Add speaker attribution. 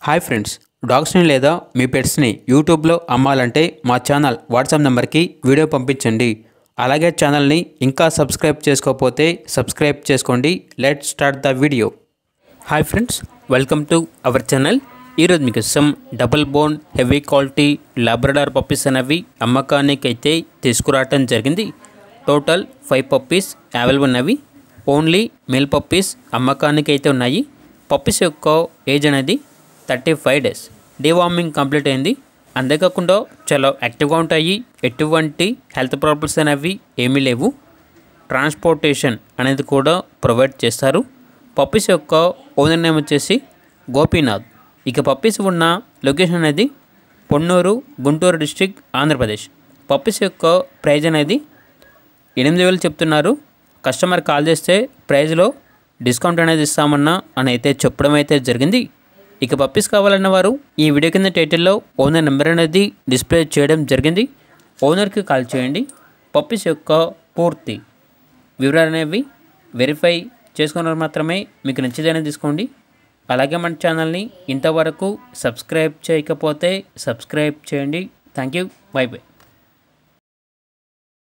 Speaker 1: Hi friends, డాగ్స్ని లేదా మీ పెట్స్ని యూట్యూబ్లో అమ్మాలంటే మా ఛానల్ వాట్సాప్ నెంబర్కి వీడియో పంపించండి. అలాగే ఛానల్ని ఇంకా సబ్స్క్రైబ్ చేసుకోకపోతే సబ్స్క్రైబ్ చేసుకోండి. Let's start the video. Hi friends, welcome to our channel. ఈరోజు మీకు some double bone heavy quality Labrador puppies అనేవి అమ్మకానికి అయితే తీసుకురావటం జరిగింది. టోటల్ 5 పప్పీస్ అవైలబుల్ ఉన్నవి. ఓన్లీ మేల్ పప్పీస్ అమ్మకానికి అయితే ఉన్నాయి. పప్పీస్ యొక్క ఏజ్ అనేది 35 days. డీవార్మింగ్ కంప్లీట్ అయింది. అంతేకాకుండా చాలా యాక్టివ్గా ఉంటాయి. ఎటువంటి హెల్త్ ప్రాబ్లమ్స్ అనేవి ఏమీ లేవు. ట్రాన్స్పోర్టేషన్ అనేది కూడా ప్రొవైడ్ చేస్తారు. పప్పీస్ యొక్క ఓనర్ నేమ్ వచ్చేసి గోపీనాథ్. ఇక పప్పీస్ ఉన్న లొకేషన్ అనేది పొన్నూరు, గుంటూరు డిస్ట్రిక్ట్, ఆంధ్రప్రదేశ్. పప్పీస్ యొక్క ప్రైజ్ అనేది 8,000 చెప్తున్నారు. కస్టమర్ కాల్ చేస్తే ప్రైజ్లో డిస్కౌంట్ అనేది ఇస్తామన్నా అని అయితే చెప్పడం అయితే జరిగింది. ఇక పప్పీస్ కావాలన్న వారు ఈ వీడియో కింద టైటిల్లో ఓనర్ నెంబర్ అనేది డిస్ప్లే చేయడం జరిగింది. ఓనర్కి కాల్ చేయండి. పప్పీస్ యొక్క పూర్తి వివరాలు అనేవి వెరిఫై చేసుకున్నారు మాత్రమే మీకు నచ్చితేనే తీసుకోండి. అలాగే మన ఛానల్ని ఇంతవరకు సబ్స్క్రైబ్ చేయకపోతే సబ్స్క్రైబ్ చేయండి. Thank you. By by.